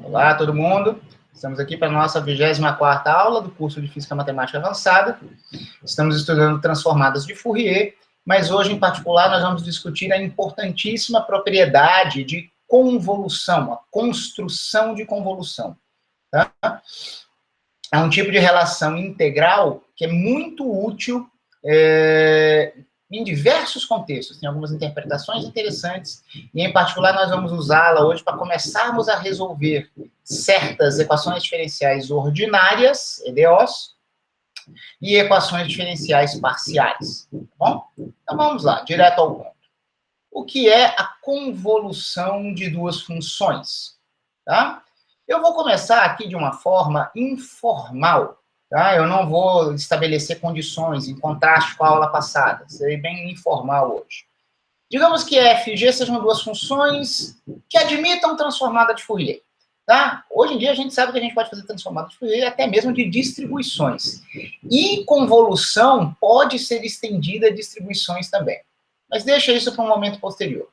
Olá, todo mundo. Estamos aqui para a nossa 24ª aula do curso de Física Matemática Avançada. Estamos estudando transformadas de Fourier, mas hoje, em particular, nós vamos discutir a importantíssima propriedade de convolução, a construção de convolução. Tá? É um tipo de relação integral que é muito útil em diversos contextos, tem algumas interpretações interessantes, e em particular nós vamos usá-la hoje para começarmos a resolver certas equações diferenciais ordinárias, EDOs, e equações diferenciais parciais, tá bom? Então vamos lá, direto ao ponto. O que é a convolução de duas funções? Tá? Eu vou começar aqui de uma forma informal, tá? Eu não vou estabelecer condições em contraste com a aula passada. Serei bem informal hoje. Digamos que F e G sejam duas funções que admitam transformada de Fourier. Tá? Hoje em dia a gente sabe que a gente pode fazer transformada de Fourier até mesmo de distribuições. E convolução pode ser estendida a distribuições também. Mas deixa isso para um momento posterior.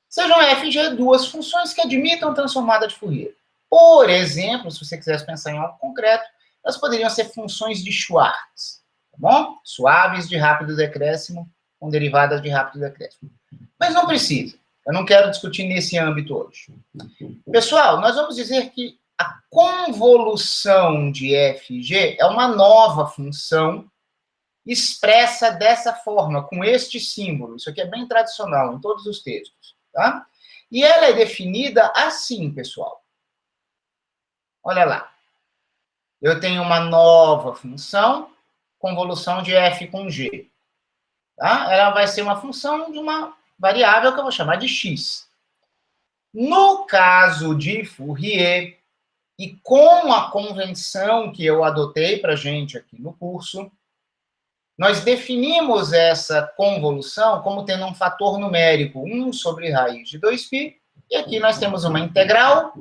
Sejam F e G duas funções que admitam transformada de Fourier. Por exemplo, se você quisesse pensar em algo concreto, elas poderiam ser funções de Schwartz, tá bom? Suaves de rápido decréscimo com derivadas de rápido decréscimo. Mas não precisa. Eu não quero discutir nesse âmbito hoje. Pessoal, nós vamos dizer que a convolução de F e G é uma nova função expressa dessa forma, com este símbolo. Isso aqui é bem tradicional em todos os textos, tá? E ela é definida assim, pessoal. Olha lá. Eu tenho uma nova função, convolução de F com G. Tá? Ela vai ser uma função de uma variável que eu vou chamar de x. No caso de Fourier, e com a convenção que eu adotei para a gente aqui no curso, nós definimos essa convolução como tendo um fator numérico 1 sobre raiz de 2π, e aqui nós temos uma integral.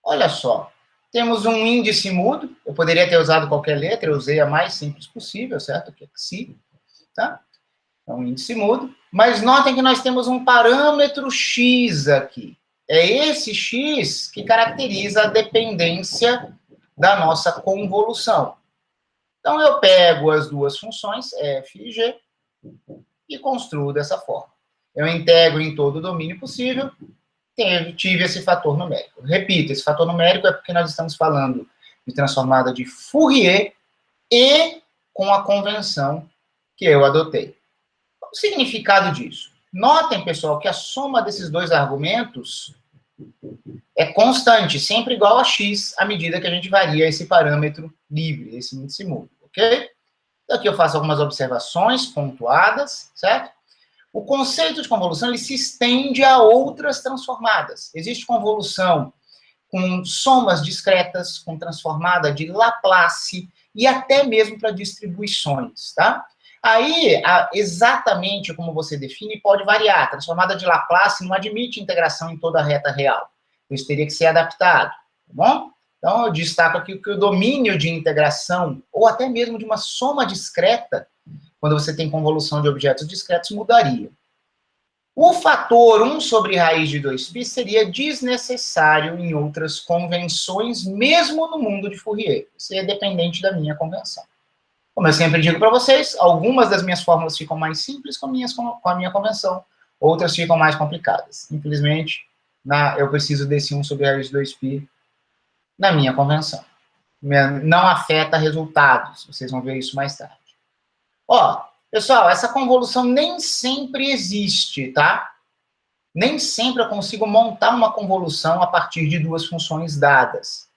Olha só, temos um índice mudo, eu poderia ter usado qualquer letra, eu usei a mais simples possível, certo? Que é psi, tá? É um índice mudo, mas notem que nós temos um parâmetro x aqui. É esse x que caracteriza a dependência da nossa convolução. Então, eu pego as duas funções, f e g, e construo dessa forma. Eu integro em todo o domínio possível, tive esse fator numérico. Repito, esse fator numérico é porque nós estamos falando de transformada de Fourier e com a convenção que eu adotei. Qual o significado disso? Notem, pessoal, que a soma desses dois argumentos é constante, sempre igual a x, à medida que a gente varia esse parâmetro livre, esse índice mudo, ok? Então, aqui eu faço algumas observações pontuadas, certo? O conceito de convolução ele se estende a outras transformadas. Existe convolução com somas discretas, com transformada de Laplace e até mesmo para distribuições, tá? Aí, exatamente como você define, pode variar. A transformada de Laplace não admite integração em toda a reta real. Isso teria que ser adaptado, tá bom? Então, eu destaco aqui que o domínio de integração, ou até mesmo de uma soma discreta, quando você tem convolução de objetos discretos, mudaria. O fator 1 sobre raiz de 2π seria desnecessário em outras convenções, mesmo no mundo de Fourier. Isso é dependente da minha convenção. Como eu sempre digo para vocês, algumas das minhas fórmulas ficam mais simples com a minha convenção, outras ficam mais complicadas. Infelizmente, eu preciso desse 1 sobre raiz de 2π na minha convenção. Não afeta resultados, vocês vão ver isso mais tarde. Ó, pessoal, essa convolução nem sempre existe, tá? Nem sempre eu consigo montar uma convolução a partir de duas funções dadas.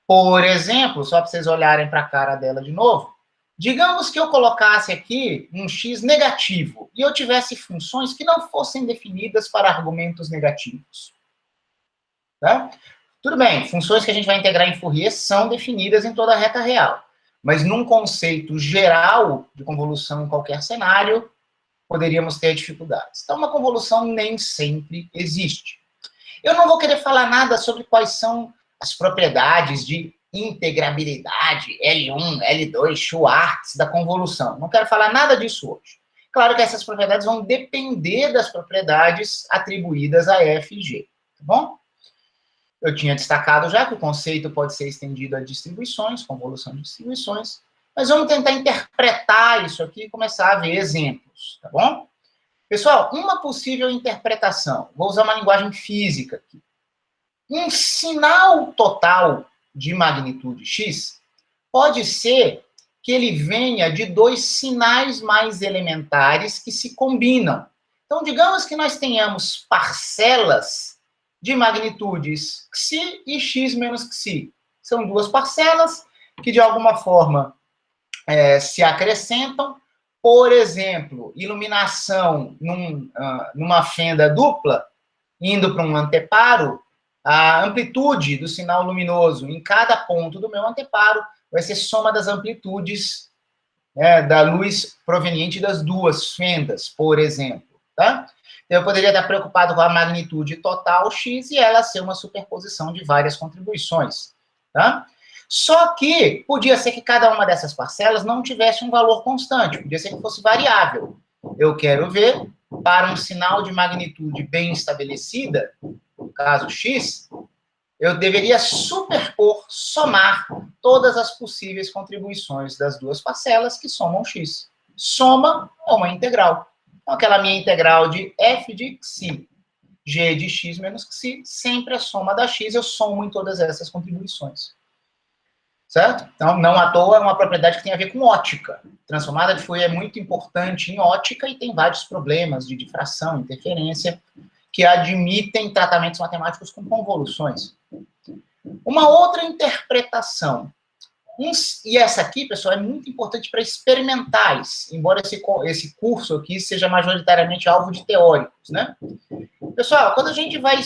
Por exemplo, só para vocês olharem para a cara dela de novo, digamos que eu colocasse aqui um x negativo e eu tivesse funções que não fossem definidas para argumentos negativos. Tá? Tudo bem, funções que a gente vai integrar em Fourier são definidas em toda a reta real. Mas num conceito geral de convolução em qualquer cenário, poderíamos ter dificuldades. Então, uma convolução nem sempre existe. Eu não vou querer falar nada sobre quais são as propriedades de integrabilidade, L1, L2, Schwartz da convolução. Não quero falar nada disso hoje. Claro que essas propriedades vão depender das propriedades atribuídas a F e G, tá bom? Eu tinha destacado já que o conceito pode ser estendido a distribuições, convolução de distribuições, mas vamos tentar interpretar isso aqui e começar a ver exemplos, tá bom? Pessoal, uma possível interpretação, vou usar uma linguagem física aqui. Um sinal total de magnitude x pode ser que ele venha de dois sinais mais elementares que se combinam. Então, digamos que nós tenhamos parcelas de magnitudes xi e x menos xi. São duas parcelas que, de alguma forma, se acrescentam. Por exemplo, iluminação numa fenda dupla, indo para um anteparo, a amplitude do sinal luminoso em cada ponto do meu anteparo vai ser soma das amplitudes da luz proveniente das duas fendas, por exemplo. Tá? Então, eu poderia estar preocupado com a magnitude total x e ela ser uma superposição de várias contribuições. Tá? Só que podia ser que cada uma dessas parcelas não tivesse um valor constante, podia ser que fosse variável. Eu quero ver, para um sinal de magnitude bem estabelecida, no caso x, eu deveria superpor, somar todas as possíveis contribuições das duas parcelas que somam x. Soma é uma integral. Então, aquela minha integral de f de xi, g de x menos xi, sempre a soma da x, eu somo em todas essas contribuições. Certo? Então, não à toa é uma propriedade que tem a ver com ótica. Transformada de Fourier é muito importante em ótica e tem vários problemas de difração, interferência, que admitem tratamentos matemáticos com convoluções. Uma outra interpretação, e essa aqui, pessoal, é muito importante para experimentais, embora esse curso aqui seja majoritariamente alvo de teóricos, né? Pessoal, quando a gente vai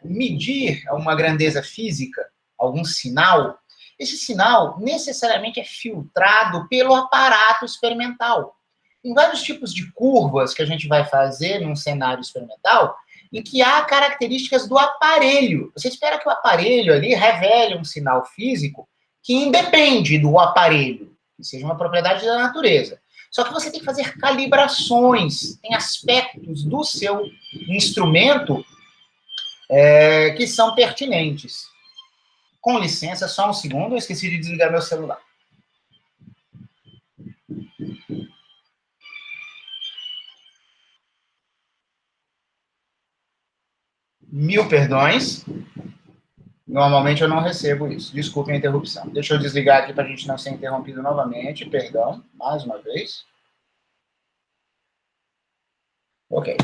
medir uma grandeza física, algum sinal, esse sinal necessariamente é filtrado pelo aparato experimental. Tem vários tipos de curvas que a gente vai fazer num cenário experimental em que há características do aparelho. Você espera que o aparelho ali revele um sinal físico que independe do aparelho, que seja uma propriedade da natureza. Só que você tem que fazer calibrações, tem aspectos do seu instrumento que são pertinentes. Com licença, só um segundo, eu esqueci de desligar meu celular. Mil perdões. Normalmente eu não recebo isso. Desculpe a interrupção. Deixa eu desligar aqui para a gente não ser interrompido novamente. Perdão, mais uma vez. Ok.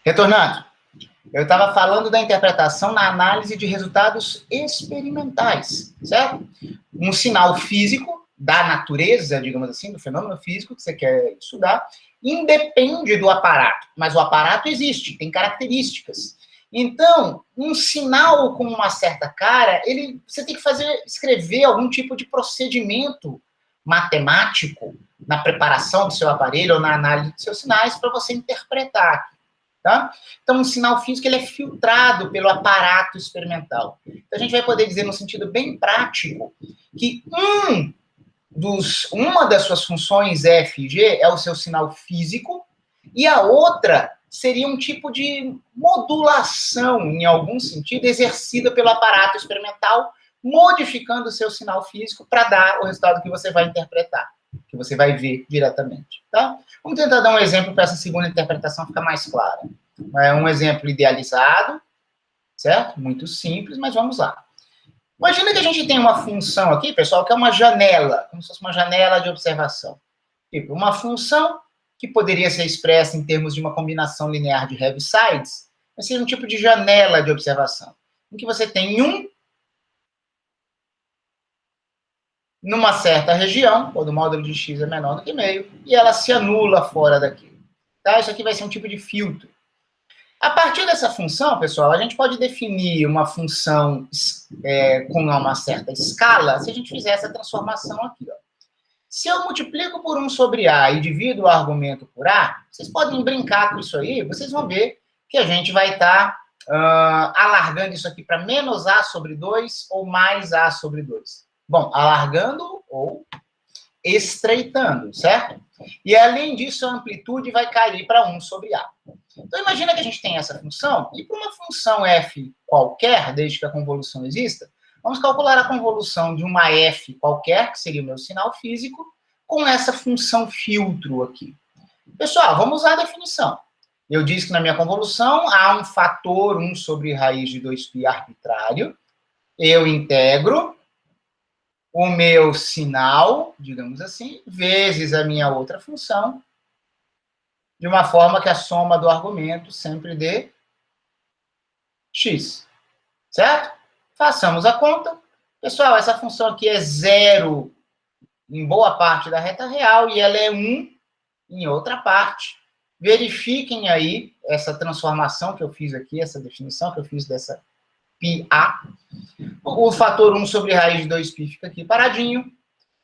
Retornando. Eu estava falando da interpretação na análise de resultados experimentais, certo? Um sinal físico da natureza, digamos assim, do fenômeno físico que você quer estudar, independe do aparato, mas o aparato existe, tem características. Então, um sinal com uma certa cara, você tem que escrever algum tipo de procedimento matemático na preparação do seu aparelho ou na análise dos seus sinais para você interpretar. Tá? Então, um sinal físico ele é filtrado pelo aparato experimental. Então, a gente vai poder dizer, no sentido bem prático, que uma das suas funções f e g é o seu sinal físico, e a outra seria um tipo de modulação, em algum sentido, exercida pelo aparato experimental, modificando o seu sinal físico para dar o resultado que você vai interpretar, que você vai ver diretamente. Tá? Vamos tentar dar um exemplo para essa segunda interpretação ficar mais clara. É um exemplo idealizado, certo? Muito simples, mas vamos lá. Imagina que a gente tem uma função aqui, pessoal, que é uma janela, como se fosse uma janela de observação. Tipo, uma função que poderia ser expressa em termos de uma combinação linear de Heavisides, mas seria um tipo de janela de observação, em que você tem numa certa região, quando o módulo de x é menor do que meio, e ela se anula fora daqui. Tá? Isso aqui vai ser um tipo de filtro. A partir dessa função, pessoal, a gente pode definir uma função com uma certa escala se a gente fizer essa transformação aqui. Ó. Se eu multiplico por 1 sobre A e divido o argumento por A, vocês podem brincar com isso aí, vocês vão ver que a gente vai estar alargando isso aqui para menos A sobre 2 ou mais A sobre 2. Bom, alargando ou estreitando, certo? E, além disso, a amplitude vai cair para 1 sobre A. Então, imagina que a gente tem essa função, e para uma função f qualquer, desde que a convolução exista, vamos calcular a convolução de uma f qualquer, que seria o meu sinal físico, com essa função filtro aqui. Pessoal, vamos usar a definição. Eu disse que na minha convolução há um fator 1 sobre raiz de 2π arbitrário. Eu integro o meu sinal, digamos assim, vezes a minha outra função, de uma forma que a soma do argumento sempre dê x. Certo? Façamos a conta. Pessoal, essa função aqui é 0 em boa parte da reta real e ela é 1 em outra parte. Verifiquem aí essa transformação que eu fiz aqui, essa definição que eu fiz dessa πa. O fator 1 sobre raiz de 2π fica aqui paradinho.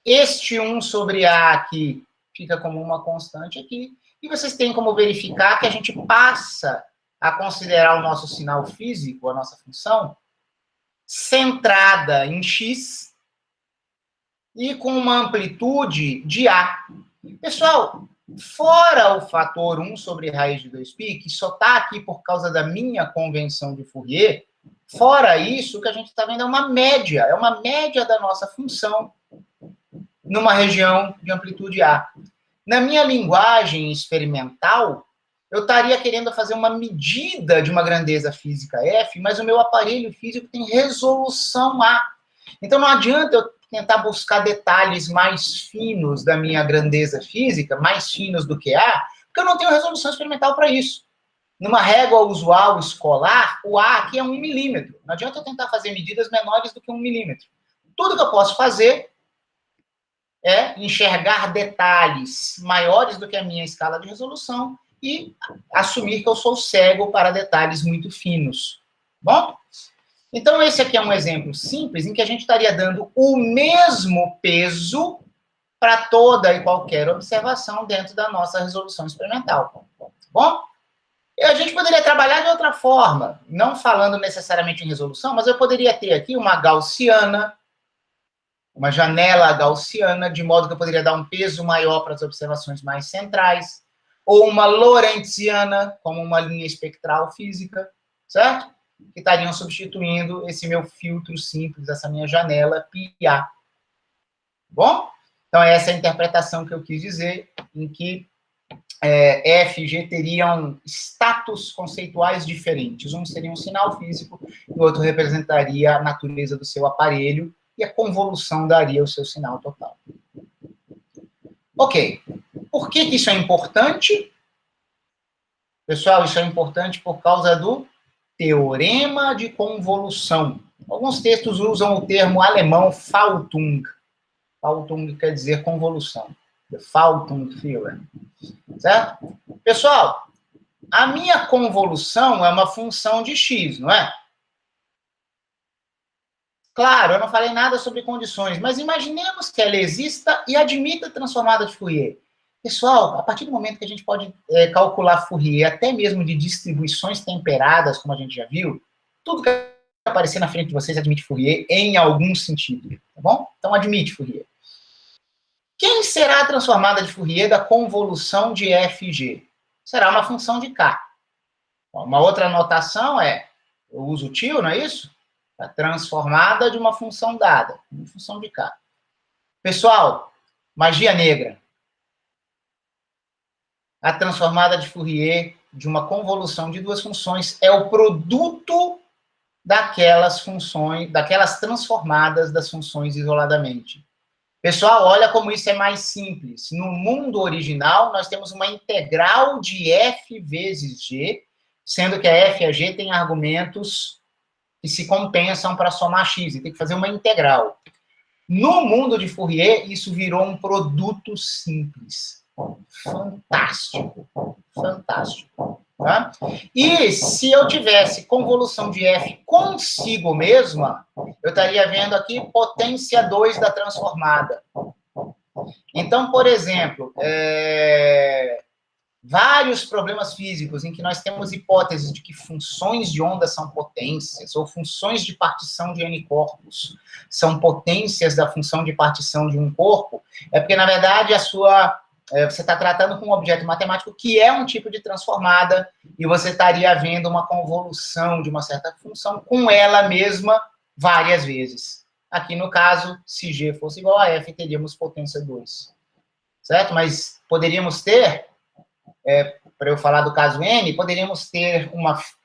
Este 1 sobre a aqui fica como uma constante aqui. E vocês têm como verificar que a gente passa a considerar o nosso sinal físico, a nossa função, centrada em x e com uma amplitude de A. Pessoal, fora o fator 1 sobre raiz de 2π, que só está aqui por causa da minha convenção de Fourier, fora isso, o que a gente está vendo é uma média da nossa função numa região de amplitude A. Na minha linguagem experimental, eu estaria querendo fazer uma medida de uma grandeza física f, mas o meu aparelho físico tem resolução A. Então não adianta eu tentar buscar detalhes mais finos da minha grandeza física, mais finos do que A, porque eu não tenho resolução experimental para isso. Numa régua usual escolar, o A aqui é 1 milímetro. Não adianta eu tentar fazer medidas menores do que 1 milímetro. Tudo que eu posso fazer é enxergar detalhes maiores do que a minha escala de resolução e assumir que eu sou cego para detalhes muito finos. Bom? Então, esse aqui é um exemplo simples em que a gente estaria dando o mesmo peso para toda e qualquer observação dentro da nossa resolução experimental. Bom? E a gente poderia trabalhar de outra forma, não falando necessariamente em resolução, mas eu poderia ter aqui uma gaussiana, uma janela gaussiana, de modo que eu poderia dar um peso maior para as observações mais centrais, ou uma lorentziana, como uma linha espectral física, certo? Que estariam substituindo esse meu filtro simples, essa minha janela πa. Bom? Então, essa é a interpretação que eu quis dizer, em que F e G teriam status conceituais diferentes. Um seria um sinal físico, e o outro representaria a natureza do seu aparelho, e a convolução daria o seu sinal total. Ok. Por que isso é importante? Pessoal, isso é importante por causa do teorema de convolução. Alguns textos usam o termo alemão Faltung. Faltung quer dizer convolução. The Faltung Theorem. Certo? Pessoal, a minha convolução é uma função de x, não é? Claro, eu não falei nada sobre condições, mas imaginemos que ela exista e admita a transformada de Fourier. Pessoal, a partir do momento que a gente pode calcular Fourier, até mesmo de distribuições temperadas, como a gente já viu, tudo que aparecer na frente de vocês admite Fourier em algum sentido, tá bom? Então, admite Fourier. Quem será a transformada de Fourier da convolução de f e g? Será uma função de k. Uma outra notação é, eu uso o tio, não é isso? A transformada de uma função dada, uma função de k. Pessoal, magia negra. A transformada de Fourier de uma convolução de duas funções é o produto daquelas funções, daquelas transformadas das funções isoladamente. Pessoal, olha como isso é mais simples. No mundo original, nós temos uma integral de f vezes g, sendo que a f e a g têm argumentos que se compensam para somar x, e tem que fazer uma integral. No mundo de Fourier, isso virou um produto simples. Fantástico. Fantástico. Tá? E se eu tivesse convolução de f consigo mesma, eu estaria vendo aqui potência 2 da transformada. Então, por exemplo, vários problemas físicos em que nós temos hipóteses de que funções de onda são potências, ou funções de partição de n corpos são potências da função de partição de um corpo, é porque, na verdade, a sua você está tratando com um objeto matemático que é um tipo de transformada, e você estaria vendo uma convolução de uma certa função com ela mesma várias vezes. Aqui, no caso, se G fosse igual a F, teríamos potência 2. Certo? Mas poderíamos ter, para eu falar do caso N, poderíamos ter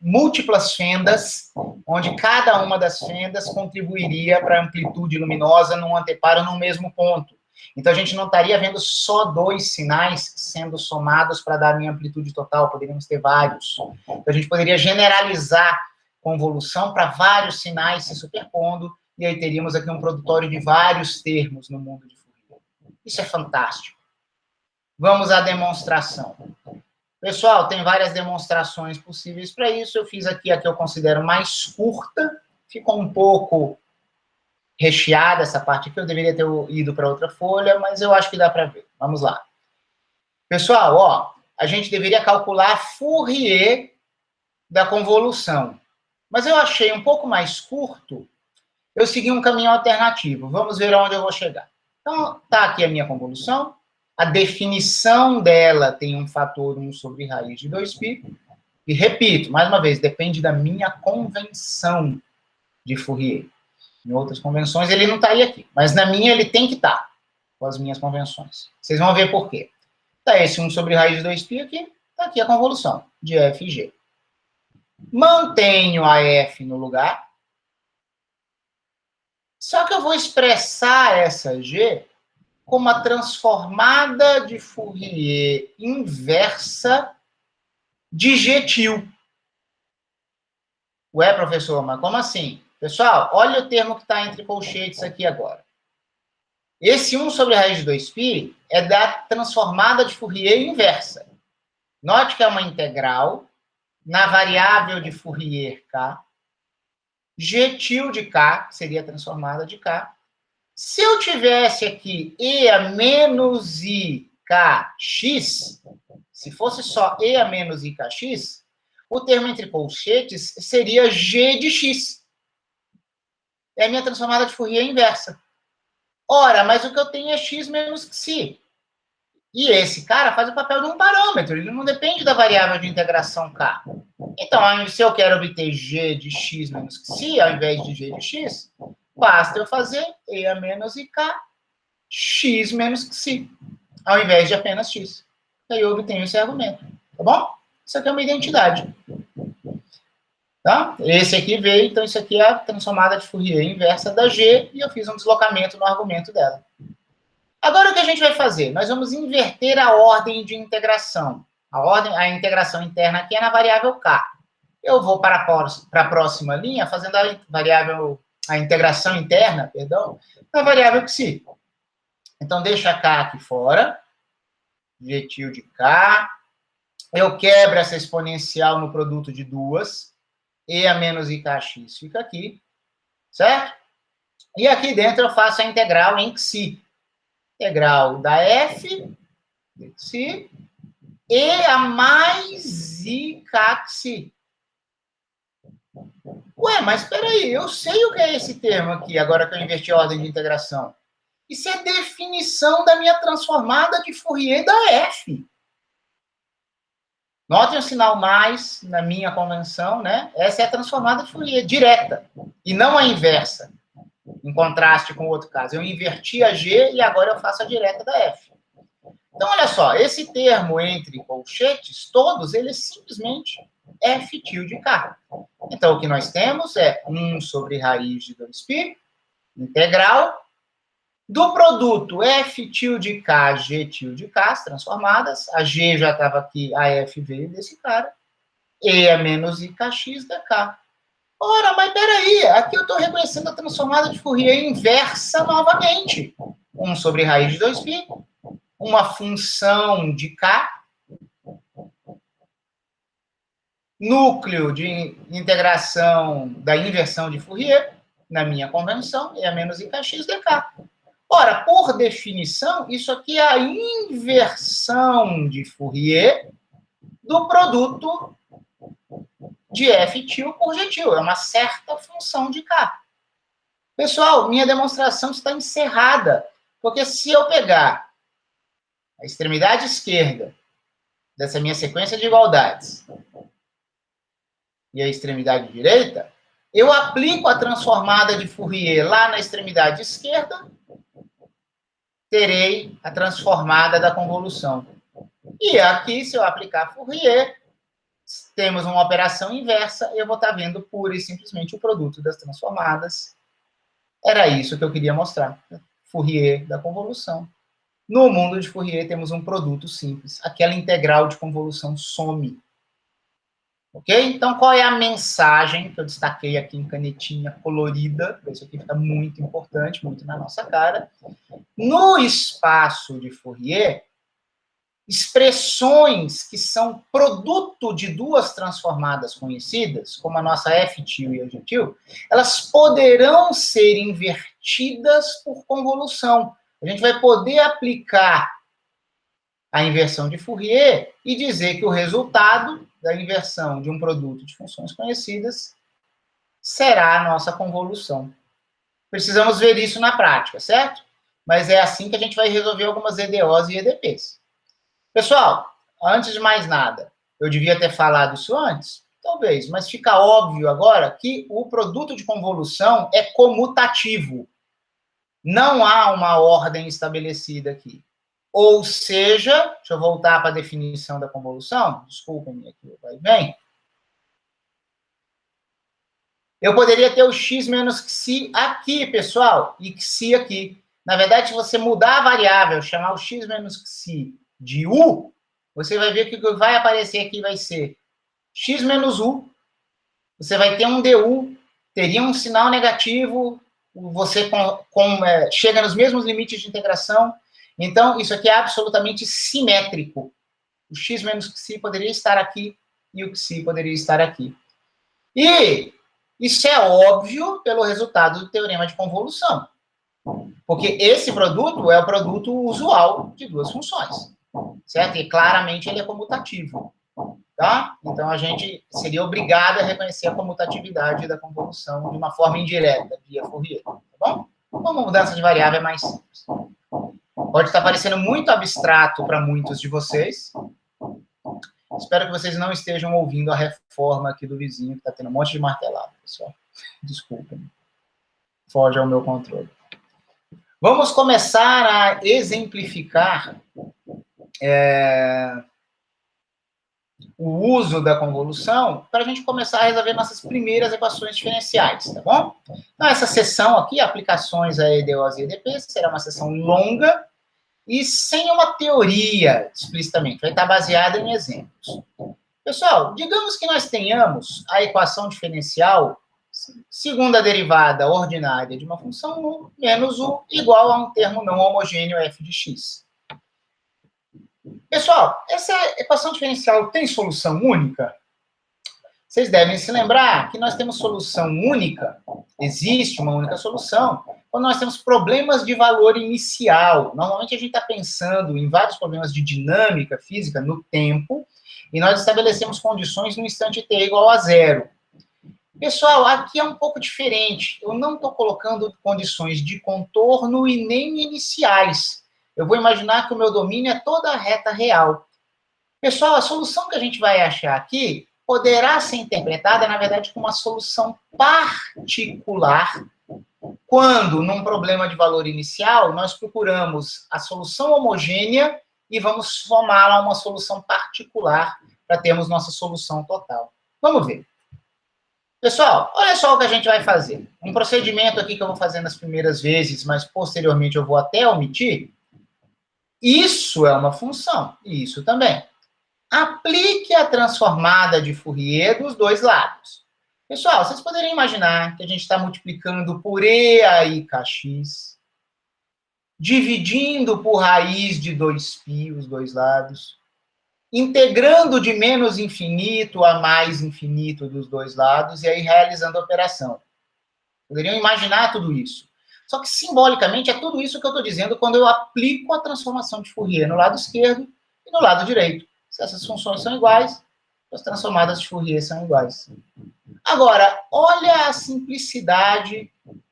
múltiplas fendas, onde cada uma das fendas contribuiria para a amplitude luminosa num anteparo no mesmo ponto. Então, a gente não estaria vendo só 2 sinais sendo somados para dar a minha amplitude total, poderíamos ter vários. Então, a gente poderia generalizar convolução para vários sinais se superpondo, e aí teríamos aqui um produtório de vários termos no mundo de Fourier. Isso é fantástico. Vamos à demonstração. Pessoal, tem várias demonstrações possíveis para isso. Eu fiz aqui a que eu considero mais curta. Ficou um pouco recheada essa parte aqui. Eu deveria ter ido para outra folha, mas eu acho que dá para ver. Vamos lá. Pessoal, ó, a gente deveria calcular Fourier da convolução. Mas eu achei um pouco mais curto. Eu segui um caminho alternativo. Vamos ver aonde eu vou chegar. Então, tá aqui a minha convolução. A definição dela tem um fator 1 sobre raiz de 2π. E repito, mais uma vez, depende da minha convenção de Fourier. Em outras convenções ele não estaria aqui. Mas na minha ele tem que estar, com as minhas convenções. Vocês vão ver por quê. Está esse 1 sobre raiz de 2π aqui. Está aqui a convolução de f e g. Mantenho a f no lugar. Só que eu vou expressar essa g como a transformada de Fourier inversa de G til. Ué, professor, mas como assim? Pessoal, olha o termo que está entre colchetes aqui agora. Esse 1 sobre raiz de 2π é da transformada de Fourier inversa. Note que é uma integral na variável de Fourier k, G til de k, que seria a transformada de k. Se eu tivesse aqui e a menos i kx, se fosse só e a menos i kx, o termo entre colchetes seria g de x. É a minha transformada de Fourier inversa. Ora, mas o que eu tenho é x menos xi. E esse cara faz o papel de um parâmetro, ele não depende da variável de integração k. Então, se eu quero obter g de x menos xi, ao invés de g de x, basta eu fazer e a menos ik x menos xi, ao invés de apenas x. Aí eu obtenho esse argumento, tá bom? Isso aqui é uma identidade. Tá? Esse aqui veio, então isso aqui é a transformada de Fourier inversa da G, e eu fiz um deslocamento no argumento dela. Agora o que a gente vai fazer? Nós vamos inverter a ordem de integração. A integração interna aqui é na variável k. Eu vou para a próxima linha, fazendo a integração interna, perdão, na variável xi. Então, deixa k aqui fora, G til de k. Eu quebro essa exponencial no produto de duas, e a menos ikx fica aqui, certo? E aqui dentro eu faço a integral em xi. Integral da f de xi e a mais ikxi. Ué, mas espera aí, eu sei o que é esse termo aqui, agora que eu inverti a ordem de integração. Isso é definição da minha transformada de Fourier da f. Notem o sinal mais na minha convenção, né? Essa é a transformada de Fourier direta, e não a inversa, em contraste com o outro caso. Eu inverti a G e agora eu faço a direta da F. Então, olha só, esse termo entre colchetes, todos eles simplesmente F tilde K. Então, o que nós temos é 1 sobre raiz de 2π, integral, do produto F tilde K, G tilde K, as transformadas. A G já estava aqui, a F veio desse cara. E a menos IKX da K. Ora, mas peraí, aqui eu estou reconhecendo a transformada de Fourier inversa novamente. 1 sobre raiz de 2π, uma função de K, núcleo de integração da inversão de Fourier, na minha convenção, e a menos IKX dk. Ora, por definição, isso aqui é a inversão de Fourier do produto de f til por g til. É uma certa função de k. Pessoal, minha demonstração está encerrada, porque se eu pegar a extremidade esquerda dessa minha sequência de igualdades e a extremidade direita, eu aplico a transformada de Fourier lá na extremidade esquerda, terei a transformada da convolução. E aqui, se eu aplicar Fourier, temos uma operação inversa, eu vou estar vendo pura e simplesmente o produto das transformadas. Era isso que eu queria mostrar. Fourier da convolução. No mundo de Fourier, temos um produto simples. Aquela integral de convolução some. Ok? Então, qual é a mensagem que eu destaquei aqui em canetinha colorida? Isso aqui fica muito importante, muito na nossa cara. No espaço de Fourier, expressões que são produto de duas transformadas conhecidas, como a nossa F-til e a G-til, elas poderão ser invertidas por convolução. A gente vai poder aplicar a inversão de Fourier e dizer que o resultado da inversão de um produto de funções conhecidas será a nossa convolução. Precisamos ver isso na prática, certo? Mas é assim que a gente vai resolver algumas EDOs e EDPs. Pessoal, antes de mais nada, eu devia ter falado isso antes? Talvez, mas fica óbvio agora que o produto de convolução é comutativo. Não há uma ordem estabelecida aqui. Ou seja, deixa eu voltar para a definição da convolução. Desculpem, aqui vai bem. Eu poderia ter o x menos xi aqui, pessoal, e xi aqui. Na verdade, se você mudar a variável, chamar o x menos xi de u, você vai ver que o que vai aparecer aqui vai ser x menos u. Você vai ter um du, teria um sinal negativo, você chega nos mesmos limites de integração. Então, isso aqui é absolutamente simétrico. O x menos xi poderia estar aqui e o xi poderia estar aqui. E isso é óbvio pelo resultado do teorema de convolução. Porque esse produto é o produto usual de duas funções. Certo? E claramente ele é comutativo. Tá? Então, a gente seria obrigado a reconhecer a comutatividade da convolução de uma forma indireta, via Fourier. Tá bom? Uma mudança de variável é mais simples. Pode estar parecendo muito abstrato para muitos de vocês. Espero que vocês não estejam ouvindo a reforma aqui do vizinho, que está tendo um monte de martelado, pessoal. Desculpem. Foge ao meu controle. Vamos começar a exemplificar o uso da convolução para a gente começar a resolver nossas primeiras equações diferenciais, tá bom? Então, essa sessão aqui, aplicações a EDOs e EDPs, será uma sessão longa e sem uma teoria explicitamente, vai estar baseada em exemplos. Pessoal, digamos que nós tenhamos a equação diferencial segunda derivada ordinária de uma função u menos u igual a um termo não homogêneo f de x. Pessoal, essa equação diferencial tem solução única? Vocês devem se lembrar que nós temos solução única, existe uma única solução, quando nós temos problemas de valor inicial. Normalmente a gente está pensando em vários problemas de dinâmica física no tempo, e nós estabelecemos condições no instante t igual a zero. Pessoal, aqui é um pouco diferente. Eu não estou colocando condições de contorno e nem iniciais. Eu vou imaginar que o meu domínio é toda a reta real. Pessoal, a solução que a gente vai achar aqui poderá ser interpretada, na verdade, como uma solução particular, quando, num problema de valor inicial, nós procuramos a solução homogênea e vamos somá-la a uma solução particular para termos nossa solução total. Vamos ver. Pessoal, olha só o que a gente vai fazer. Um procedimento aqui que eu vou fazer nas primeiras vezes, mas posteriormente eu vou até omitir. Isso é uma função, e isso também. Aplique a transformada de Fourier dos dois lados. Pessoal, vocês poderiam imaginar que a gente está multiplicando por e a i kx, dividindo por raiz de 2π os dois lados, integrando de menos infinito a mais infinito dos dois lados e aí realizando a operação. Poderiam imaginar tudo isso. Só que, simbolicamente, é tudo isso que eu estou dizendo quando eu aplico a transformação de Fourier no lado esquerdo e no lado direito. Se essas funções são iguais, as transformadas de Fourier são iguais. Agora, olha a simplicidade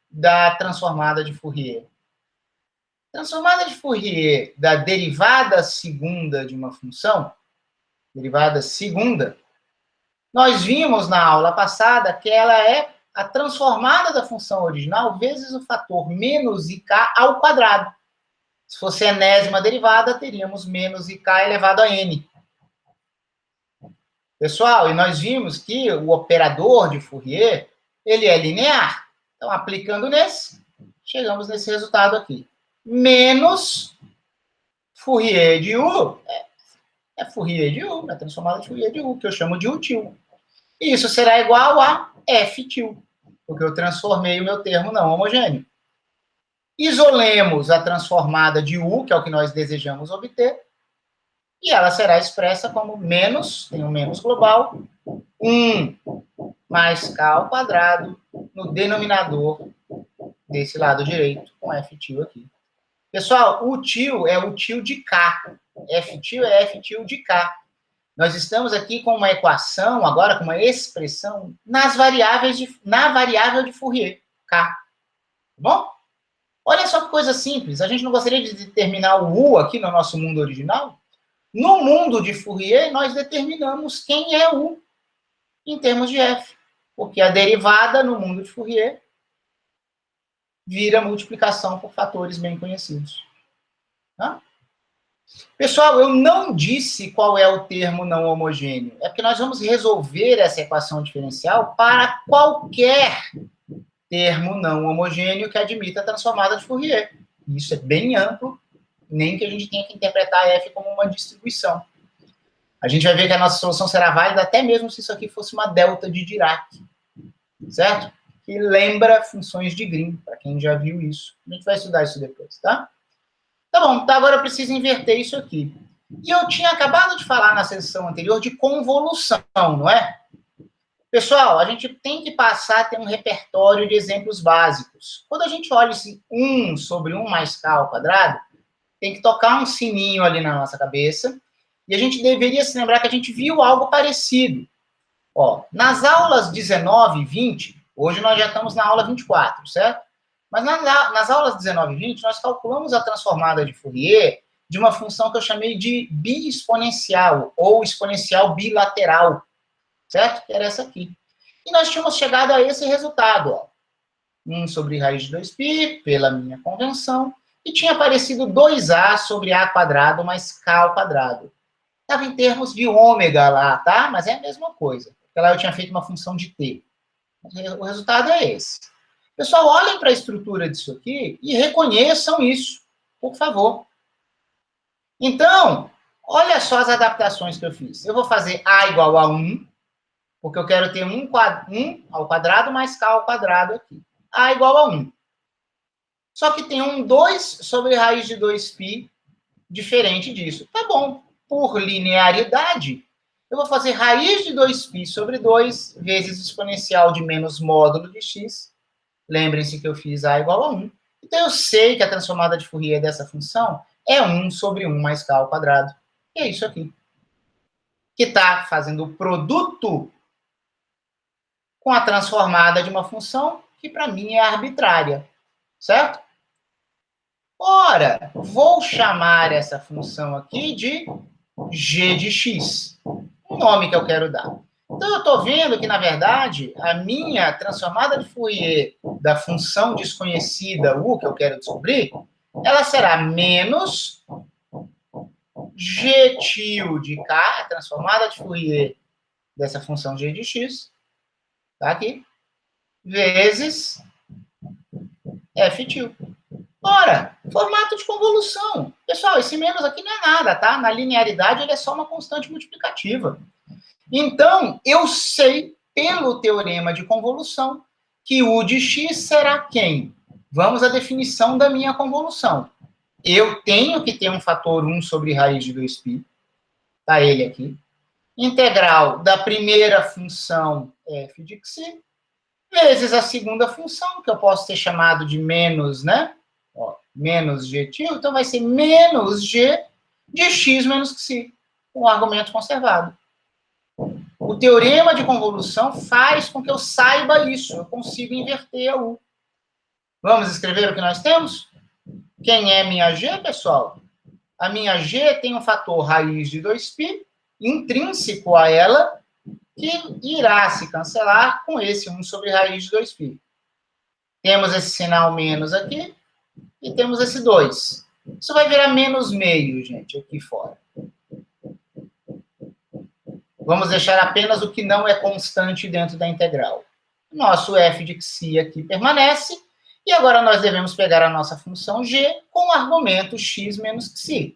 da transformada de Fourier. Transformada de Fourier da derivada segunda de uma função, derivada segunda, nós vimos na aula passada que ela é a transformada da função original vezes o fator menos ik ao quadrado. Se fosse enésima derivada, teríamos menos ik elevado a n. Pessoal, e nós vimos que o operador de Fourier, ele é linear. Então, aplicando nesse, chegamos nesse resultado aqui. Menos Fourier de U, é Fourier de U, é transformada de Fourier de U, que eu chamo de U-til. E isso será igual a F-til, porque eu transformei o meu termo não homogêneo. Isolemos a transformada de U, que é o que nós desejamos obter, e ela será expressa como menos, tem um menos global, 1 mais k ao quadrado no denominador desse lado direito, com F-til aqui. Pessoal, o til é o til de K. F-til é F-til de K. Nós estamos aqui com uma equação, agora com uma expressão, na variável de Fourier, K. Tá bom? Olha só que coisa simples. A gente não gostaria de determinar o U aqui no nosso mundo original? No mundo de Fourier, nós determinamos quem é U em termos de F. Porque a derivada no mundo de Fourier vira multiplicação por fatores bem conhecidos. Tá? Pessoal, eu não disse qual é o termo não homogêneo. É porque nós vamos resolver essa equação diferencial para qualquer termo não homogêneo que admita a transformada de Fourier. Isso é bem amplo, nem que a gente tenha que interpretar F como uma distribuição. A gente vai ver que a nossa solução será válida até mesmo se isso aqui fosse uma delta de Dirac. Certo? Que lembra funções de Green, para quem já viu isso. A gente vai estudar isso depois, tá? Tá bom, então agora eu preciso inverter isso aqui. E eu tinha acabado de falar na sessão anterior de convolução, não é? Pessoal, a gente tem que passar a ter um repertório de exemplos básicos. Quando a gente olha esse 1 sobre 1 mais k ao quadrado, tem que tocar um sininho ali na nossa cabeça, e a gente deveria se lembrar que a gente viu algo parecido. Ó, nas aulas 19 e 20, hoje nós já estamos na aula 24, certo? Mas nas aulas 19 e 20, nós calculamos a transformada de Fourier de uma função que eu chamei de bi-exponencial, ou exponencial bilateral, certo? Que era essa aqui. E nós tínhamos chegado a esse resultado, ó. 1 sobre raiz de 2π, pela minha convenção, e tinha aparecido 2a sobre a quadrado mais k ao quadrado. Estava em termos de ômega lá, tá? Mas é a mesma coisa. Porque lá eu tinha feito uma função de t. O resultado é esse. Pessoal, olhem para a estrutura disso aqui e reconheçam isso, por favor. Então, olha só as adaptações que eu fiz. Eu vou fazer a igual a 1, porque eu quero ter 1 ao quadrado mais k ao quadrado aqui. A igual a 1. Só que tem um 2 sobre raiz de 2π diferente disso. Tá bom. Por linearidade, eu vou fazer raiz de 2π sobre 2 vezes exponencial de menos módulo de x. Lembrem-se que eu fiz a igual a 1. Então, eu sei que a transformada de Fourier dessa função é 1 sobre 1 mais k ao quadrado. E é isso aqui. Que está fazendo o produto com a transformada de uma função que, para mim, é arbitrária. Certo? Ora, vou chamar essa função aqui de g de x. O nome que eu quero dar. Então, eu estou vendo que, na verdade, a minha transformada de Fourier da função desconhecida U, que eu quero descobrir, ela será menos g til de k, a transformada de Fourier dessa função g de x, tá aqui, vezes f til. Ora, formato de convolução. Pessoal, esse menos aqui não é nada, tá? Na linearidade, ele é só uma constante multiplicativa. Então, eu sei, pelo teorema de convolução, que U de x será quem? Vamos à definição da minha convolução. Eu tenho que ter um fator 1 sobre raiz de 2π. Tá ele aqui. Integral da primeira função f de x, vezes a segunda função, que eu posso ter chamado de menos, né? Ó, menos g til, então vai ser menos g de x menos xi, com o argumento conservado. O teorema de convolução faz com que eu saiba isso, eu consigo inverter a U. Vamos escrever o que nós temos? Quem é minha G, pessoal? A minha G tem um fator raiz de 2π intrínseco a ela, que irá se cancelar com esse 1 sobre raiz de 2π. Temos esse sinal menos aqui e temos esse 2. Isso vai virar menos meio, gente, aqui fora. Vamos deixar apenas o que não é constante dentro da integral. Nosso f de xi aqui permanece, e agora nós devemos pegar a nossa função g com o argumento x menos xi.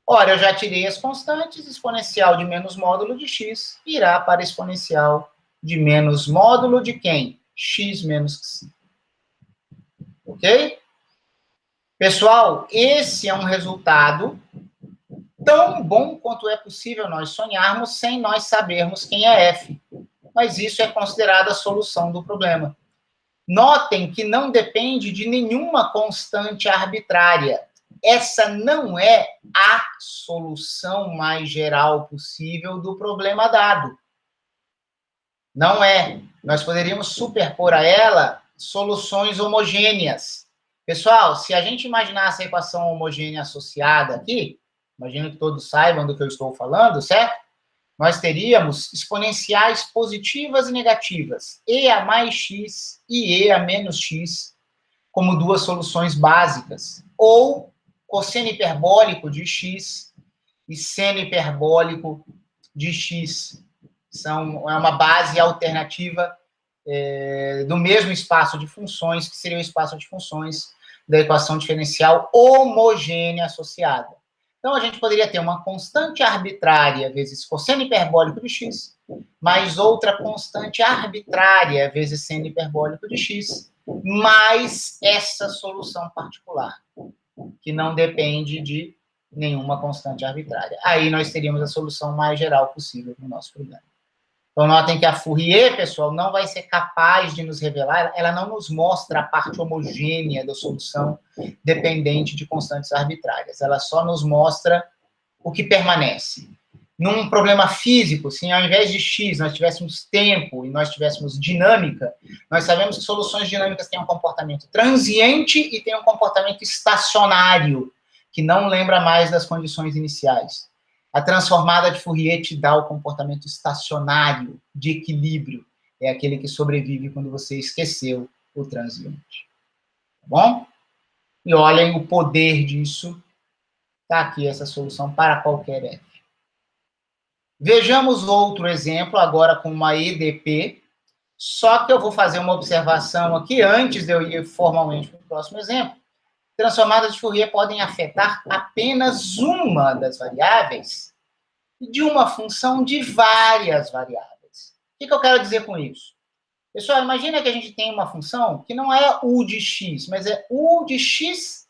Ora, eu já tirei as constantes, exponencial de menos módulo de x irá para exponencial de menos módulo de quem? X menos xi. Ok? Pessoal, esse é um resultado tão bom quanto é possível nós sonharmos sem nós sabermos quem é f. Mas isso é considerado a solução do problema. Notem que não depende de nenhuma constante arbitrária. Essa não é a solução mais geral possível do problema dado. Não é. Nós poderíamos superpor a ela soluções homogêneas. Pessoal, se a gente imaginasse a equação homogênea associada aqui, imagino que todos saibam do que eu estou falando, certo? Nós teríamos exponenciais positivas e negativas, e a mais x e e a menos x, como duas soluções básicas. Ou cosseno hiperbólico de x e seno hiperbólico de x. É uma base alternativa do mesmo espaço de funções, que seria o espaço de funções da equação diferencial homogênea associada. Então, a gente poderia ter uma constante arbitrária vezes cosseno hiperbólico de x, mais outra constante arbitrária vezes seno hiperbólico de x, mais essa solução particular, que não depende de nenhuma constante arbitrária. Aí nós teríamos a solução mais geral possível para o nosso problema. Então, notem que a Fourier, pessoal, não vai ser capaz de nos revelar, ela não nos mostra a parte homogênea da solução dependente de constantes arbitrárias. Ela só nos mostra o que permanece. Num problema físico, se ao invés de x nós tivéssemos tempo e nós tivéssemos dinâmica, nós sabemos que soluções dinâmicas têm um comportamento transiente e têm um comportamento estacionário, que não lembra mais das condições iniciais. A transformada de Fourier te dá o comportamento estacionário, de equilíbrio. É aquele que sobrevive quando você esqueceu o transiente. Tá bom? E olhem o poder disso. Está aqui essa solução para qualquer f. Vejamos outro exemplo, agora com uma EDP. Só que eu vou fazer uma observação aqui antes de eu ir formalmente para o próximo exemplo. Transformadas de Fourier podem afetar apenas uma das variáveis de uma função de várias variáveis. O que eu quero dizer com isso? Pessoal, imagina que a gente tem uma função que não é u de x, mas é u de xt.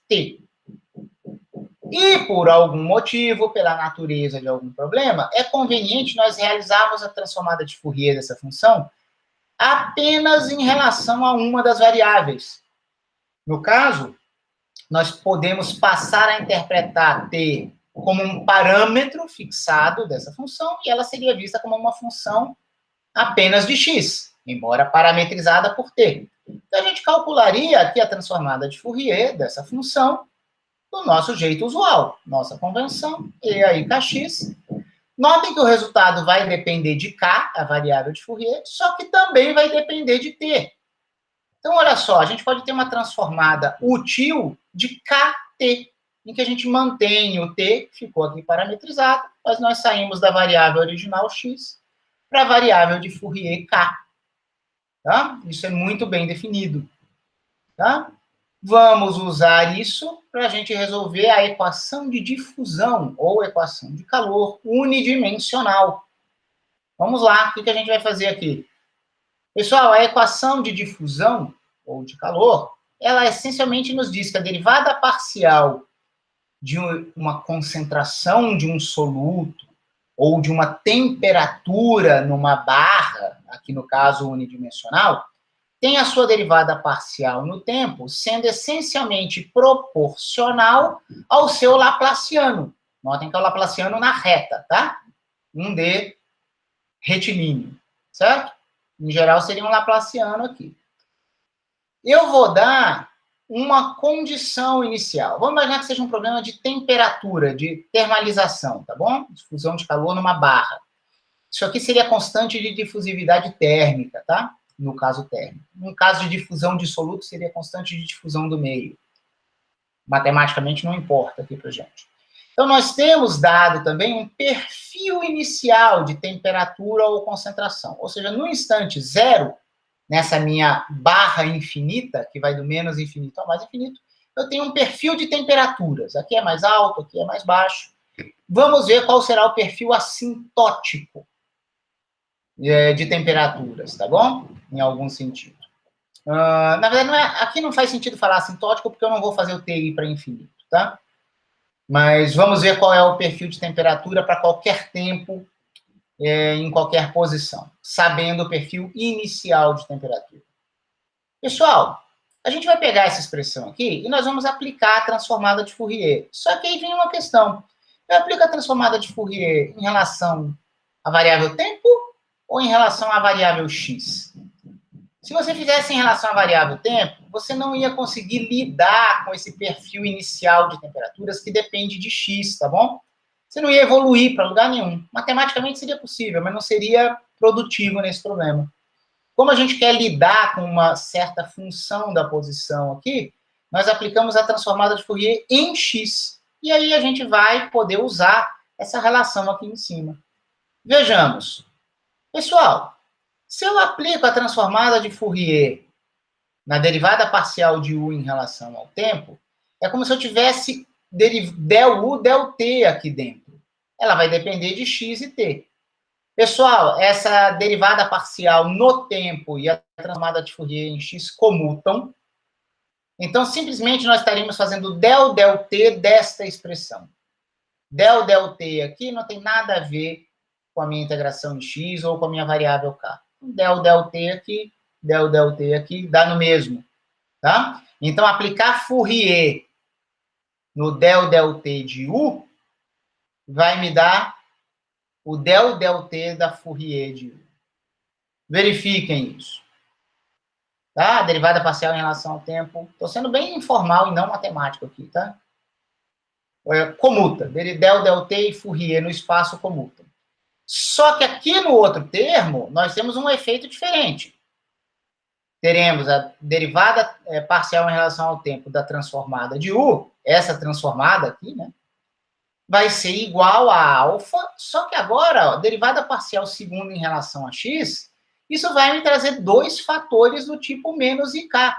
E, por algum motivo, pela natureza de algum problema, é conveniente nós realizarmos a transformada de Fourier dessa função apenas em relação a uma das variáveis. No caso, nós podemos passar a interpretar t como um parâmetro fixado dessa função, e ela seria vista como uma função apenas de x, embora parametrizada por t. Então, a gente calcularia aqui a transformada de Fourier dessa função do nosso jeito usual, nossa convenção, e aí kx. Notem que o resultado vai depender de k, a variável de Fourier, só que também vai depender de t. Então, olha só, a gente pode ter uma transformada útil de kt, em que a gente mantém o t, que ficou aqui parametrizado, mas nós saímos da variável original x para a variável de Fourier k. Tá? Isso é muito bem definido. Tá? Vamos usar isso para a gente resolver a equação de difusão, ou equação de calor unidimensional. Vamos lá, o que a gente vai fazer aqui? Pessoal, a equação de difusão, ou de calor, ela essencialmente nos diz que a derivada parcial de uma concentração de um soluto, ou de uma temperatura numa barra, aqui no caso unidimensional, tem a sua derivada parcial no tempo, sendo essencialmente proporcional ao seu Laplaciano. Notem que é o Laplaciano na reta, tá? Um D retilíneo, certo? Em geral, seria um Laplaciano aqui. Eu vou dar uma condição inicial. Vamos imaginar que seja um problema de temperatura, de termalização, tá bom? Difusão de calor numa barra. Isso aqui seria a constante de difusividade térmica, tá? No caso térmico. No caso de difusão de soluto, seria a constante de difusão do meio. Matematicamente não importa aqui pra gente. Então, nós temos dado também um perfil inicial de temperatura ou concentração. Ou seja, no instante zero, nessa minha barra infinita, que vai do menos infinito ao mais infinito, eu tenho um perfil de temperaturas. Aqui é mais alto, aqui é mais baixo. Vamos ver qual será o perfil assintótico de temperaturas, tá bom? Em algum sentido. Na verdade, aqui não faz sentido falar assintótico, porque eu não vou fazer o TI para infinito, tá? Mas vamos ver qual é o perfil de temperatura para qualquer tempo, em qualquer posição, sabendo o perfil inicial de temperatura. Pessoal, a gente vai pegar essa expressão aqui e nós vamos aplicar a transformada de Fourier. Só que aí vem uma questão. Eu aplico a transformada de Fourier em relação à variável tempo ou em relação à variável x? Se você fizesse em relação à variável tempo, você não ia conseguir lidar com esse perfil inicial de temperaturas que depende de x, tá bom? Você não ia evoluir para lugar nenhum. Matematicamente seria possível, mas não seria produtivo nesse problema. Como a gente quer lidar com uma certa função da posição aqui, nós aplicamos a transformada de Fourier em x. E aí a gente vai poder usar essa relação aqui em cima. Vejamos. Pessoal, se eu aplico a transformada de Fourier na derivada parcial de u em relação ao tempo, é como se eu tivesse del u, del t aqui dentro. Ela vai depender de x e t. Pessoal, essa derivada parcial no tempo e a transformada de Fourier em x comutam. Então, simplesmente, nós estaríamos fazendo del t desta expressão. Del t aqui não tem nada a ver com a minha integração em x ou com a minha variável k. Del t aqui, del t aqui, dá no mesmo. Tá? Então, aplicar Fourier no del t de u vai me dar o del t da Fourier de u. Verifiquem isso. Tá? A derivada parcial em relação ao tempo. Estou sendo bem informal e não matemático aqui, tá? Comuta. Del t e Fourier no espaço comutam. Só que aqui no outro termo, nós temos um efeito diferente. Teremos a derivada parcial em relação ao tempo da transformada de u, essa transformada aqui, né? Vai ser igual a alfa, só que agora, ó, derivada parcial segunda em relação a x, isso vai me trazer dois fatores do tipo menos IK.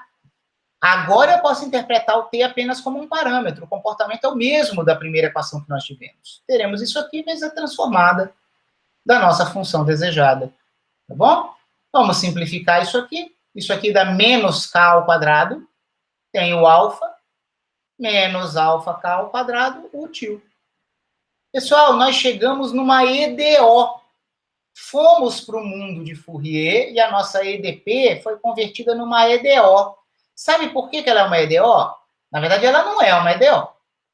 Agora eu posso interpretar o t apenas como um parâmetro. O comportamento é o mesmo da primeira equação que nós tivemos. Teremos isso aqui vezes a transformada da nossa função desejada. Tá bom? Vamos simplificar isso aqui. Isso aqui dá menos k ao quadrado. Tem o alfa. Menos alfa k ao quadrado, útil. Pessoal, nós chegamos numa EDO. Fomos para o mundo de Fourier e a nossa EDP foi convertida numa EDO. Sabe por que ela é uma EDO? Na verdade, ela não é uma EDO.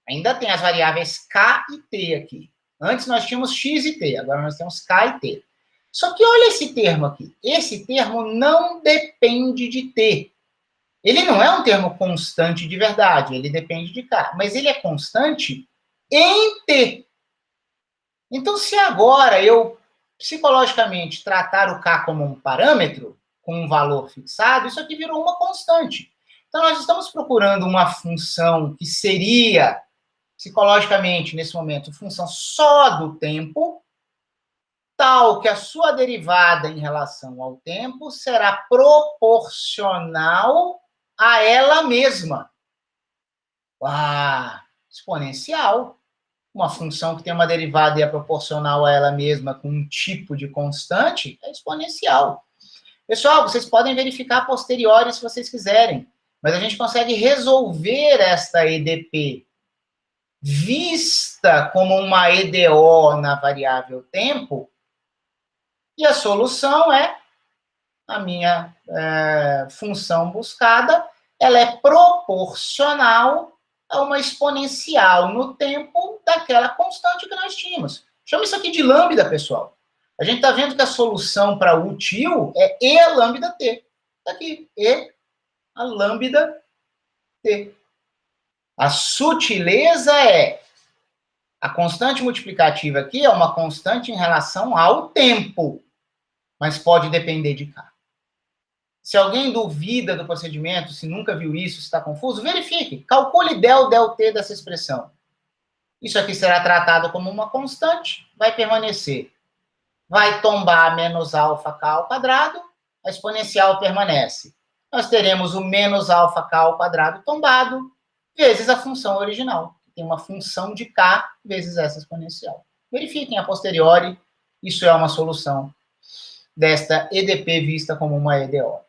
Ainda tem as variáveis K e T aqui. Antes nós tínhamos X e T, agora nós temos K e T. Só que olha esse termo aqui. Esse termo não depende de T. Ele não é um termo constante de verdade, ele depende de K. Mas ele é constante em T. Então, se agora eu, psicologicamente, tratar o K como um parâmetro, com um valor fixado, isso aqui virou uma constante. Então, nós estamos procurando uma função que seria, psicologicamente, nesse momento, função só do tempo, tal que a sua derivada em relação ao tempo será proporcional a ela mesma. Exponencial. Uma função que tem uma derivada e é proporcional a ela mesma com um tipo de constante, é exponencial. Pessoal, vocês podem verificar a posteriori se vocês quiserem, mas a gente consegue resolver esta EDP vista como uma EDO na variável tempo, e a solução é a minha função buscada, ela é proporcional a uma exponencial no tempo daquela constante que nós tínhamos. Chama isso aqui de lambda, pessoal. A gente está vendo que a solução para útil é E lambda T. Está aqui, E a lambda t. A sutileza é, a constante multiplicativa aqui é uma constante em relação ao tempo, mas pode depender de k. Se alguém duvida do procedimento, se nunca viu isso, se está confuso, verifique. Calcule del t dessa expressão. Isso aqui será tratado como uma constante, vai permanecer. Vai tombar menos alfa k ao quadrado, a exponencial permanece. Nós teremos o menos alfa k ao quadrado tombado, vezes a função original. Tem uma função de k vezes essa exponencial. Verifiquem a posteriori, isso é uma solução desta EDP vista como uma EDO.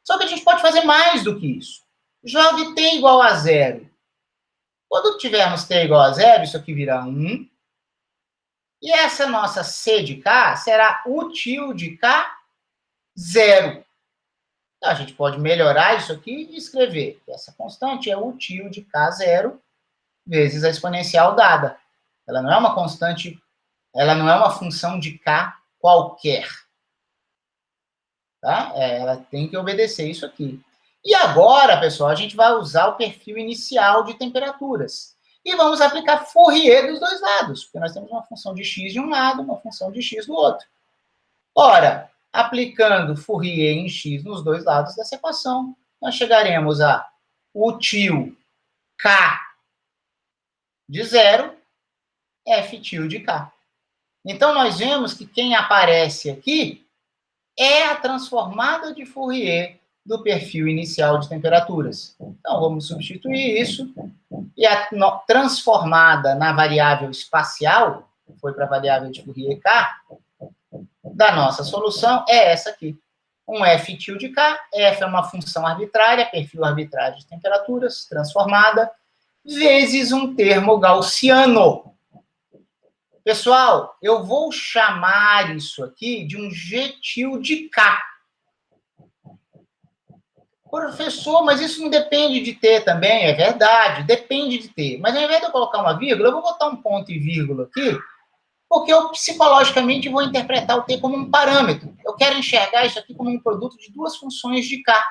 Só que a gente pode fazer mais do que isso. Jogue t igual a 0. Quando tivermos t igual a 0, isso aqui virá 1. E essa nossa c de k será útil de k 0. Então, a gente pode melhorar isso aqui e escrever que essa constante é útil de k 0 vezes a exponencial dada. Ela não é uma constante, ela não é uma função de k qualquer. Tá? Ela tem que obedecer isso aqui. E agora, pessoal, a gente vai usar o perfil inicial de temperaturas. E vamos aplicar Fourier dos dois lados, porque nós temos uma função de x de um lado, uma função de x do outro. Ora, aplicando Fourier em x nos dois lados dessa equação, nós chegaremos a útil k de 0, f til de k. Então, nós vemos que quem aparece aqui é a transformada de Fourier do perfil inicial de temperaturas. Então, vamos substituir isso. E a transformada na variável espacial, foi para a variável de Fourier k, da nossa solução é essa aqui. Um f til de k, f é uma função arbitrária, perfil arbitrário de temperaturas, transformada, vezes um termo gaussiano. Pessoal, eu vou chamar isso aqui de um g til de k. Professor, mas isso não depende de t também, é verdade, depende de t. Mas ao invés de eu colocar uma vírgula, eu vou botar um ponto e vírgula aqui, porque eu psicologicamente vou interpretar o t como um parâmetro. Eu quero enxergar isso aqui como um produto de duas funções de k.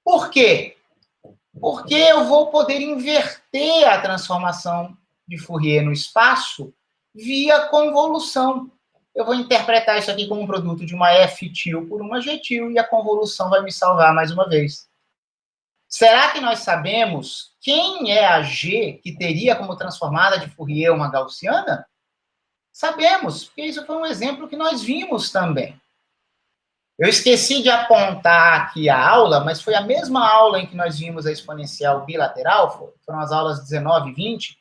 Por quê? Porque eu vou poder inverter a transformação de Fourier no espaço via convolução. Eu vou interpretar isso aqui como um produto de uma f til por uma g til e a convolução vai me salvar mais uma vez. Será que nós sabemos quem é a g que teria como transformada de Fourier uma gaussiana? Sabemos, porque isso foi um exemplo que nós vimos também. Eu esqueci de apontar aqui a aula, mas foi a mesma aula em que nós vimos a exponencial bilateral, foram as aulas 19 e 20.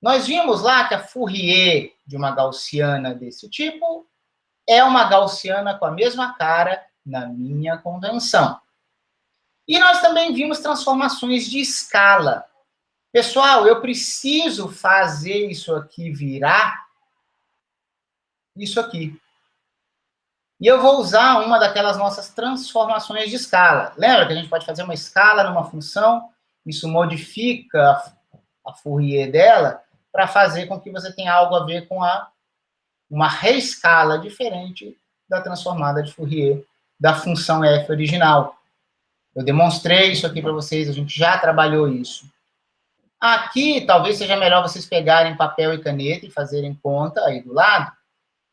Nós vimos lá que a Fourier de uma gaussiana desse tipo é uma gaussiana com a mesma cara na minha convenção. E nós também vimos transformações de escala. Pessoal, eu preciso fazer isso aqui virar isso aqui. E eu vou usar uma daquelas nossas transformações de escala. Lembra que a gente pode fazer uma escala numa função, isso modifica a Fourier dela, para fazer com que você tenha algo a ver com uma reescala diferente da transformada de Fourier da função f original. Eu demonstrei isso aqui para vocês, a gente já trabalhou isso. Aqui, talvez seja melhor vocês pegarem papel e caneta e fazerem conta aí do lado.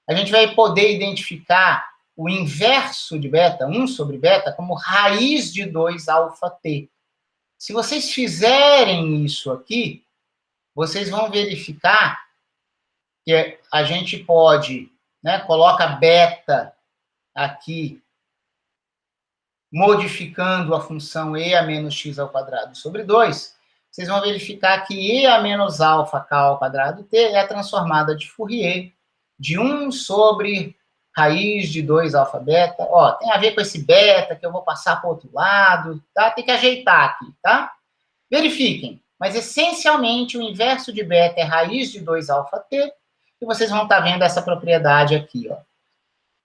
A gente vai poder identificar o inverso de beta, 1 sobre beta, como raiz de 2 alfa t. Se vocês fizerem isso aqui, vocês vão verificar que a gente pode, né, coloca beta aqui, modificando a função e a menos x ao quadrado sobre 2, vocês vão verificar que e a menos alfa k ao quadrado t é a transformada de Fourier de 1 sobre raiz de 2 alfa beta. Ó, tem a ver com esse beta que eu vou passar para o outro lado, tá? Tem que ajeitar aqui, tá? Verifiquem. Mas, essencialmente, o inverso de beta é raiz de 2 alfa t, e vocês vão estar vendo essa propriedade aqui, ó.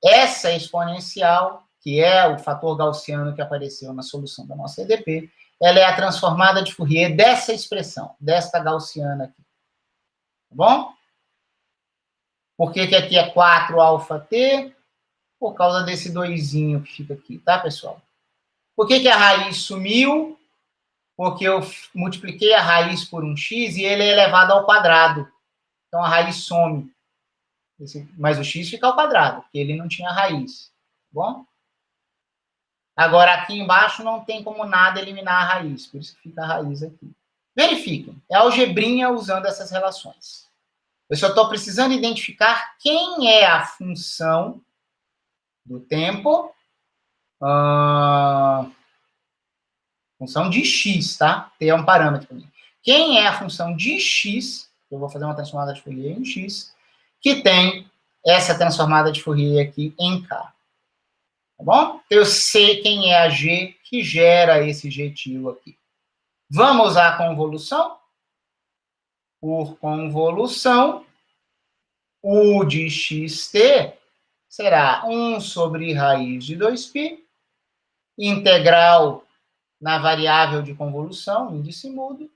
Essa exponencial, que é o fator gaussiano que apareceu na solução da nossa EDP, ela é a transformada de Fourier dessa expressão, desta gaussiana aqui. Tá bom? Por que que aqui é 4 alfa t? Por causa desse 2zinho que fica aqui, tá, pessoal? Por que que a raiz sumiu? porque eu multipliquei a raiz por um x e ele é elevado ao quadrado. Então, a raiz some. Mas o x fica ao quadrado, porque ele não tinha raiz. Tá bom? Agora, aqui embaixo não tem como nada eliminar a raiz, por isso que fica a raiz aqui. Verifiquem, é algebrinha usando essas relações. Eu só estou precisando identificar quem é a função do tempo, função de x, tá? T é um parâmetro para mim. Quem é a função de x, eu vou fazer uma transformada de Fourier em x, que tem essa transformada de Fourier aqui em k. Tá bom? Eu sei quem é a g que gera esse g tio aqui. Vamos usar a convolução? Por convolução, u de xt será 1 sobre raiz de 2π, integral na variável de convolução, índice mudo,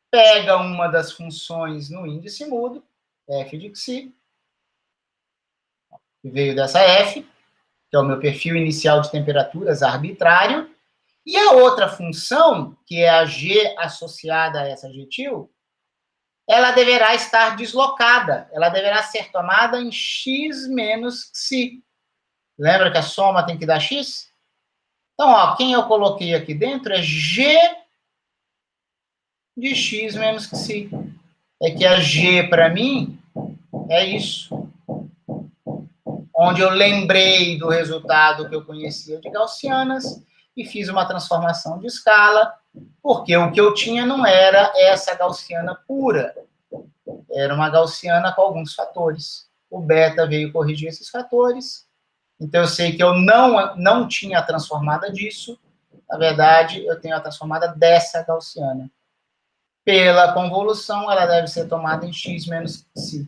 pega uma das funções no índice mudo, f de xi, que veio dessa f, que é o meu perfil inicial de temperaturas arbitrário, e a outra função, que é a g associada a essa GTIL, ela deverá estar deslocada, ela deverá ser tomada em x menos xi. Lembra que a soma tem que dar x? Então, ó, quem eu coloquei aqui dentro é g de x menos xi. É que a g, para mim, é isso. Onde eu lembrei do resultado que eu conhecia de gaussianas e fiz uma transformação de escala, porque o que eu tinha não era essa gaussiana pura. Era uma gaussiana com alguns fatores. O beta veio corrigir esses fatores. Então, eu sei que eu não tinha a transformada disso. Na verdade, eu tenho a transformada dessa gaussiana. Pela convolução, ela deve ser tomada em x menos xi.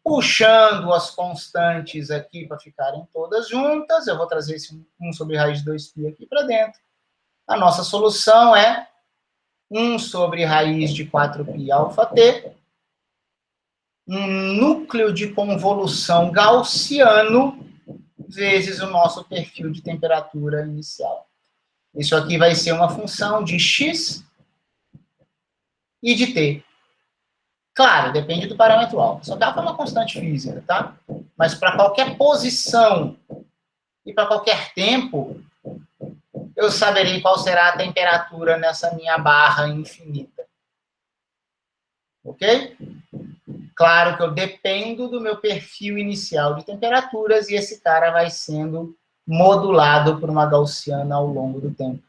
Puxando as constantes aqui para ficarem todas juntas, eu vou trazer esse 1 sobre raiz de 2π aqui para dentro. A nossa solução é 1 sobre raiz de 4π alfa t, um núcleo de convolução gaussiano vezes o nosso perfil de temperatura inicial. Isso aqui vai ser uma função de x e de t. Claro, depende do parâmetro alfa. Só que alfa é uma constante física, tá? Mas para qualquer posição e para qualquer tempo, eu saberei qual será a temperatura nessa minha barra infinita. Ok? Claro que eu dependo do meu perfil inicial de temperaturas e esse cara vai sendo modulado por uma gaussiana ao longo do tempo.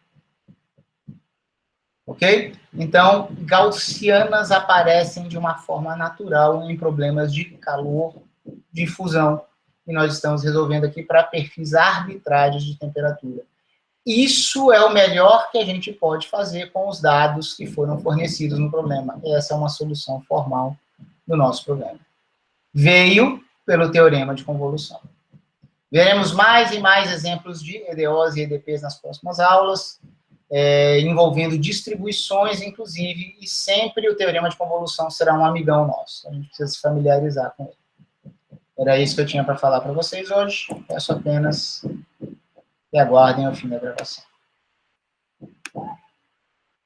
Ok? Então, gaussianas aparecem de uma forma natural em problemas de calor, de fusão, e nós estamos resolvendo aqui para perfis arbitrários de temperatura. Isso é o melhor que a gente pode fazer com os dados que foram fornecidos no problema. Essa é uma solução formal do nosso problema. Veio pelo teorema de convolução. Veremos mais e mais exemplos de EDOs e EDPs nas próximas aulas, envolvendo distribuições, inclusive, e sempre o teorema de convolução será um amigão nosso. A gente precisa se familiarizar com ele. Era isso que eu tinha para falar para vocês hoje. Peço apenas que aguardem o fim da gravação.